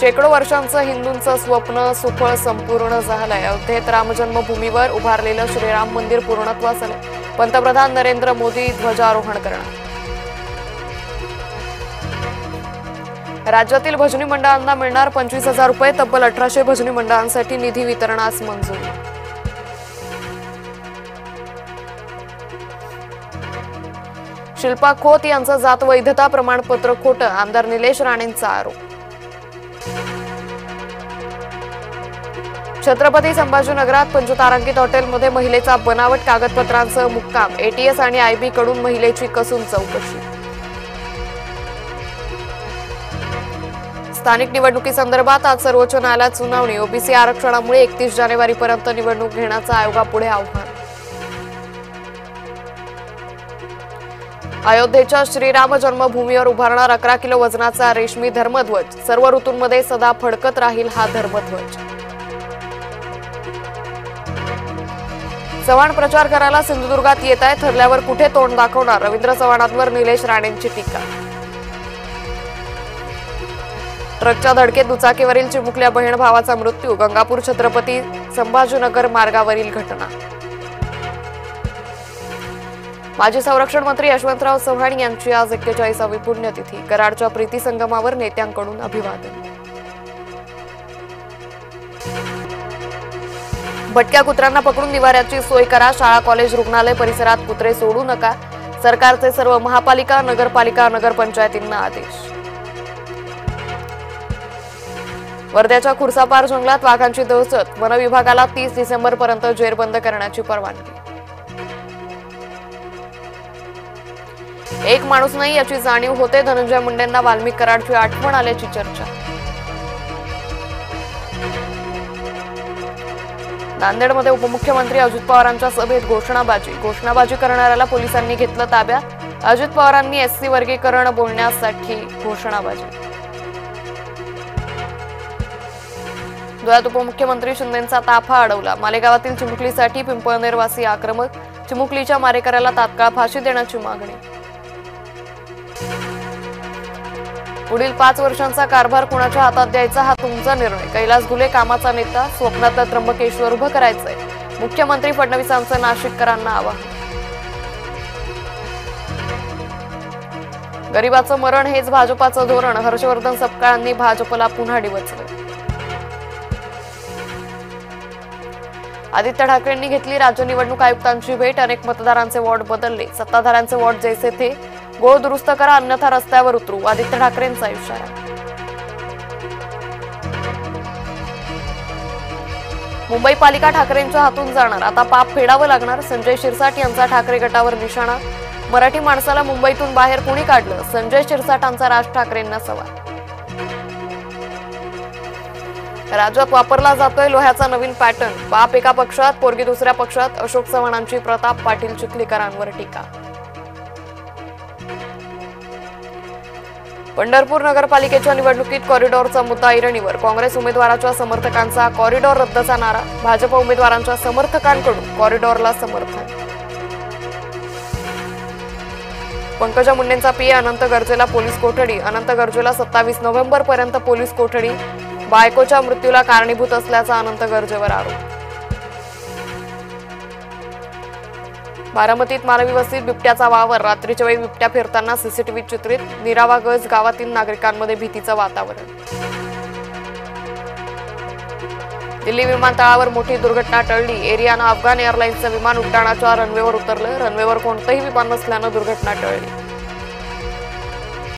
शेकडो वर्षांचं हिंदूंचं स्वप्न सुफळ संपूर्ण झालंय। अयोध्येत रामजन्मभूमीवर उभारलेलं श्रीराम मंदिर पूर्णत्वास आलंय। पंतप्रधान नरेंद्र मोदी ध्वजारोहण करणार। राज्यातील भजनी मंडळांना मिळणार 25,000 रुपये। तब्बल 1800 भजनी मंडळांसाठी निधी वितरणास मंजुरी। शिल्पा खोत यांचं जात वैधता प्रमाणपत्र खोटं, आमदार निलेश राणेंचा आरोप। छत्रपती संभाजीनगरात पंचतारांकित हॉटेलमध्ये महिलेचा बनावट कागदपत्रांसह मुक्काम। एटीएस आणि आयबी कडून महिलेची कसून चौकशी। स्थानिक निवडणुकीसंदर्भात आज सर्वोच्च न्यायालयात सुनावणी। ओबीसी आरक्षणामुळे 31 जानेवारीपर्यंत निवडणूक घेण्याचं आयोगापुढे आव्हान। अयोध्येच्या श्रीराम जन्मभूमीवर उभारणार 11 किलो वजनाचा रेशमी धर्मध्वज। सर्व ऋतूंमध्ये सदा फडकत राहील हा धर्मध्वज। चव्हाण प्रचार करायला सिंधुदुर्गात येत आहे, ठरल्यावर कुठे तोंड दाखवणार? रवींद्र चव्हाणांवर निलेश राणेंची टीका। ट्रकच्या धडकेत दुचाकीवरील चिमुकल्या बहीण भावाचा मृत्यू। गंगापूर छत्रपती संभाजीनगर मार्गावरील घटना। माजी संरक्षण मंत्री यशवंतराव चव्हाण यांची आज 41वी पुण्यतिथी। कराडच्या प्रीती संगमावर नेत्यांकडून अभिवादन। भटक्या कुत्र्यांना पकडून निवाऱ्याची सोय करा। शाळा कॉलेज रुग्णालय परिसरात कुत्रे सोडू नका। सरकारचे सर्व महापालिका नगरपालिका नगरपंचायतींना आदेश। वर्ध्याच्या खुर्सापार जंगलात वाघांची दहशत। वन विभागाला 30 डिसेंबरपर्यंत जेरबंद करण्याची परवानगी। एक माणूस नाही याची जाणीव होते। धनंजय मुंडेंना वाल्मिक कराडची आठवण आल्याची चर्चा। नांदेडमध्ये उपमुख्यमंत्री अजित पवारांच्या सभेत घोषणाबाजी करणाऱ्याला पोलिसांनी घेतलं ताब्यात। अजित पवारांनी एससी वर्गीकरण बोलण्यासाठी घोषणाबाजी। धुळ्यात उपमुख्यमंत्री शिंदेंचा ताफा अडवला। मालेगावातील चिमुकलीसाठी पिंपळनेरवासी आक्रमक। चिमुकलीच्या मारेकऱ्याला तात्काळ फाशी देण्याची मागणी। पुढील 5 वर्षांचा कारभार कुणाच्या हातात द्यायचा हा तुमचा निर्णय। कैलास घुले कामाचा नेता, स्वप्नातलं त्र्यंबकेश्वर उभं करायचंय। मुख्यमंत्री फडणवीसांचं नाशिककरांना आवाहन। गरिबाचं मरण हेच भाजपाचं धोरण। हर्षवर्धन सपकाळांनी भाजपला पुन्हा डिवचलं। आदित्य ठाकरेंनी घेतली राज्य निवडणूक आयुक्तांची भेट। अनेक मतदारांचे वॉर्ड बदलले। सत्ताधाऱ्यांचे वॉर्ड जैसे थे गोळ दुरुस्त करा अन्यथा रस्त्यावर उतरू। आदित्य ठाकरेंचा इशारा। मुंबई पालिका ठाकरेंच्या हातून जाणार, आता पाप फेडावं लागणार। संजय शिरसाट यांचा ठाकरे गटावर निशाणा। मराठी माणसाला मुंबईतून बाहेर कोणी काढलं? संजय शिरसाटांचा राज ठाकरेंना सवाल। राज्यात वापरला जातोय लोह्याचा नवीन पॅटर्न। बाप एका पक्षात पोरगी दुसऱ्या पक्षात। अशोक चव्हाणांची प्रताप पाटील चिखलीकरांवर टीका। पंढरपूर नगरपालिकेच्या निवडणुकीत कॉरिडॉरचा मुद्दा ऐरणीवर। काँग्रेस उमेदवाराच्या समर्थकांचा कॉरिडॉर रद्दचा नारा। भाजप उमेदवारांच्या समर्थकांकडून कॉरिडॉरला समर्थन। पंकजा मुंडेंचा पीए अनंत गर्जेला पोलीस कोठडी। अनंत गर्जेला 27 नोव्हेंबरपर्यंत पोलीस कोठडी। बायकोच्या मृत्यूला कारणीभूत असल्याचा अनंत गर्जेवर आरोप। बारामतीत मानवी वस्तीत बिबट्याचा वावर। रात्रीच्या वेळी बिबट्या फिरताना सीसीटीव्ही चित्रित। निरावा गज गावातील नागरिकांमध्ये भीतीचं वातावरण। दिल्ली विमानतळावर मोठी दुर्घटना टळली। एरियानं अफगाण एअरलाइन्सचं विमान उड्डाणाच्या रनवेवर उतरलं। रनवेवर कोणतंही विमान नसल्यानं दुर्घटना टळली।